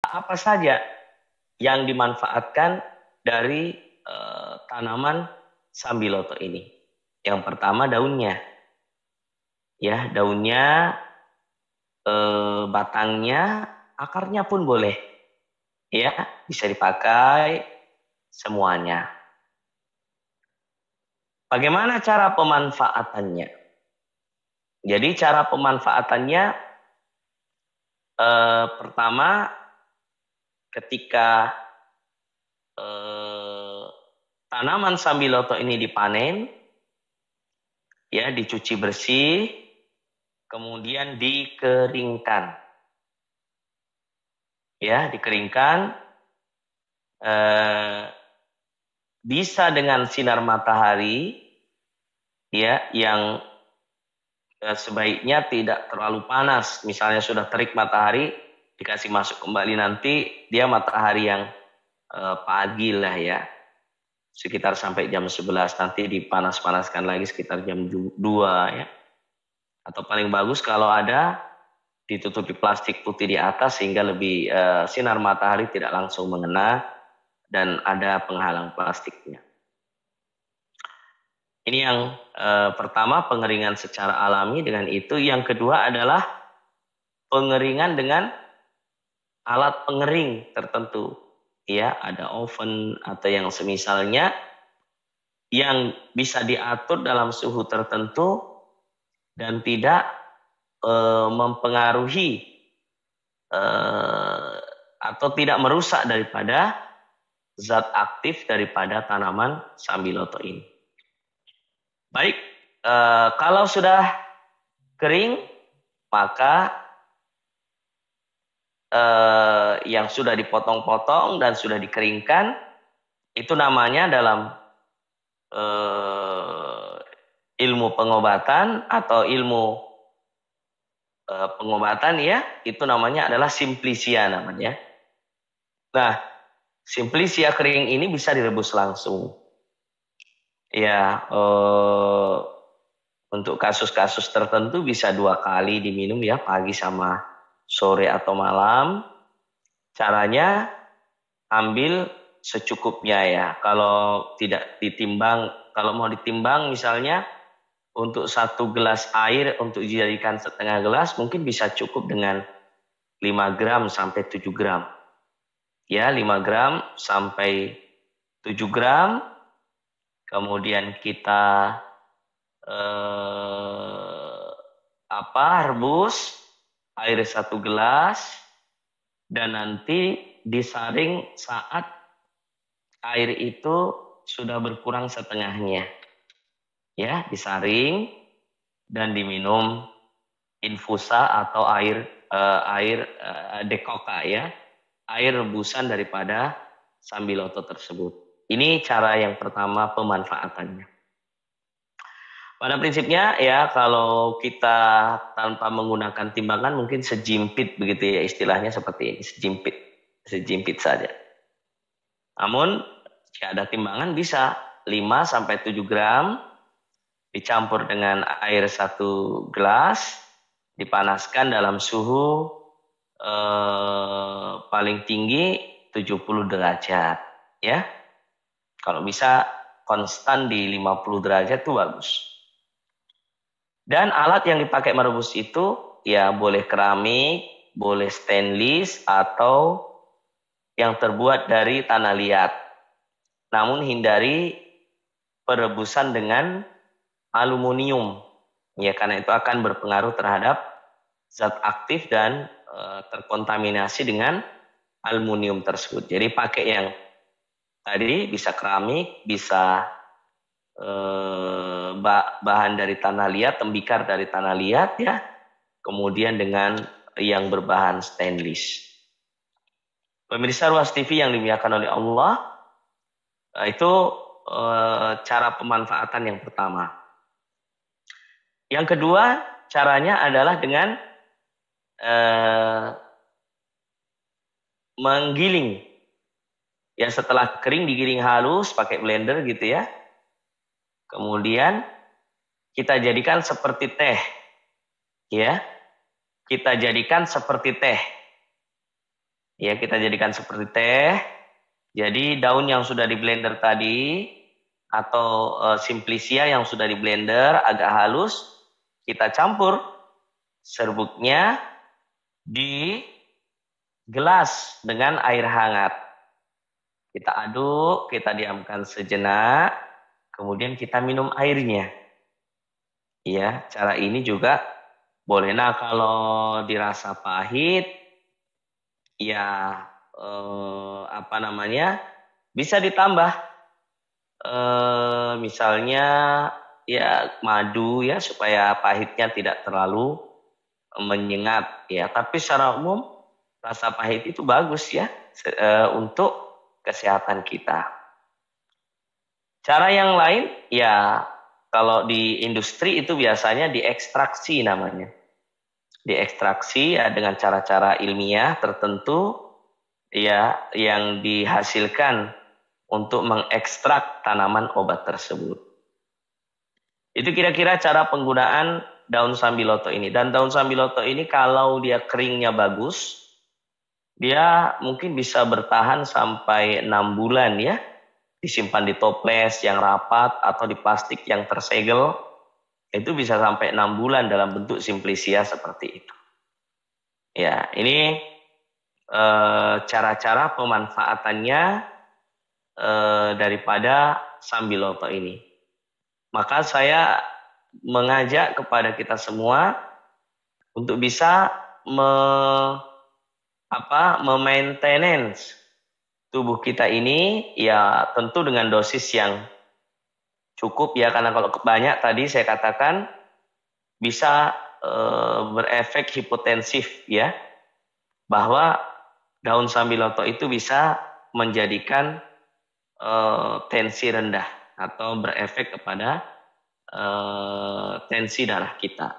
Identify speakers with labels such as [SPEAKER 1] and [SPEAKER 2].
[SPEAKER 1] apa saja yang dimanfaatkan dari tanaman sambiloto ini. Yang pertama daunnya, ya daunnya, batangnya, akarnya pun boleh, ya bisa dipakai semuanya. Bagaimana cara pemanfaatannya? Jadi cara pemanfaatannya, pertama ketika eh, tanaman sambiloto ini dipanen, ya dicuci bersih, kemudian dikeringkan, ya dikeringkan, eh, bisa dengan sinar matahari, ya yang sebaiknya tidak terlalu panas. Misalnya sudah terik matahari, dikasih masuk kembali nanti dia matahari yang pagi lah ya, sekitar sampai jam 11, nanti dipanas-panaskan lagi sekitar jam 2 ya. Atau paling bagus kalau ada ditutupi plastik putih di atas sehingga lebih sinar matahari tidak langsung mengena dan ada penghalang plastiknya. Ini yang pertama, pengeringan secara alami dengan itu. Yang kedua adalah pengeringan dengan alat pengering tertentu. Ya, ada oven atau yang semisalnya yang bisa diatur dalam suhu tertentu dan tidak mempengaruhi atau tidak merusak daripada zat aktif daripada tanaman sambiloto ini. Baik, kalau sudah kering, maka yang sudah dipotong-potong dan sudah dikeringkan, itu namanya dalam ilmu pengobatan atau ilmu pengobatan ya, itu namanya adalah simplicia namanya. Nah, simplicia kering ini bisa direbus langsung. Ya, untuk kasus-kasus tertentu bisa 2 kali diminum ya, pagi sama sore atau malam. Caranya ambil secukupnya ya. Kalau tidak ditimbang, kalau mau ditimbang misalnya untuk 1 gelas air untuk dijadikan setengah gelas mungkin bisa cukup dengan 5 gram sampai 7 gram. Ya, 5 gram sampai 7 gram. Kemudian kita rebus air 1 gelas dan nanti disaring saat air itu sudah berkurang setengahnya. Ya, disaring dan diminum infusa atau air dekoka ya, air rebusan daripada sambiloto tersebut. Ini cara yang pertama pemanfaatannya. Pada prinsipnya ya, kalau kita tanpa menggunakan timbangan mungkin sejimpit begitu ya, istilahnya seperti ini, sejimpit saja. Namun jika ada timbangan bisa 5 sampai 7 gram dicampur dengan air 1 gelas, dipanaskan dalam suhu paling tinggi 70 derajat ya. Kalau bisa konstan di 50 derajat itu bagus. Dan alat yang dipakai merebus itu ya boleh keramik, boleh stainless atau yang terbuat dari tanah liat. Namun hindari perebusan dengan aluminium. Ya, karena itu akan berpengaruh terhadap zat aktif dan terkontaminasi dengan aluminium tersebut. Jadi pakai yang tadi, bisa keramik, bisa bahan dari tanah liat, tembikar dari tanah liat ya. Kemudian dengan yang berbahan stainless. Pemirsa Ruas TV yang dimuliakan oleh Allah, itu cara pemanfaatan yang pertama. Yang kedua, caranya adalah dengan menggiling. Ya, setelah kering digiling halus pakai blender gitu ya. Kemudian kita jadikan seperti teh. Ya. Kita jadikan seperti teh. Ya, kita jadikan seperti teh. Jadi daun yang sudah di blender tadi atau simplicia yang sudah di blender agak halus, kita campur serbuknya di gelas dengan air hangat. Kita aduk, kita diamkan sejenak, kemudian kita minum airnya. Ya, cara ini juga boleh. Nah, kalau dirasa pahit, ya apa namanya, bisa ditambah misalnya ya madu ya supaya pahitnya tidak terlalu menyengat ya. Tapi secara umum rasa pahit itu bagus ya untuk kesehatan kita. Cara yang lain ya kalau di industri itu biasanya diekstraksi namanya. Diekstraksi ya dengan cara-cara ilmiah tertentu ya yang dihasilkan untuk mengekstrak tanaman obat tersebut. Itu kira-kira cara penggunaan daun sambiloto ini. Dan daun sambiloto ini kalau dia keringnya bagus, dia mungkin bisa bertahan sampai 6 bulan ya. Disimpan di toples yang rapat atau di plastik yang tersegel. Itu bisa sampai 6 bulan dalam bentuk simplicia seperti itu. Ya, ini cara-cara pemanfaatannya daripada sambiloto ini. Maka saya mengajak kepada kita semua untuk bisa maintenance tubuh kita ini ya tentu dengan dosis yang cukup ya, karena kalau banyak tadi saya katakan bisa berefek hipotensif ya, bahwa daun sambiloto itu bisa menjadikan tensi rendah atau berefek kepada tensi darah kita.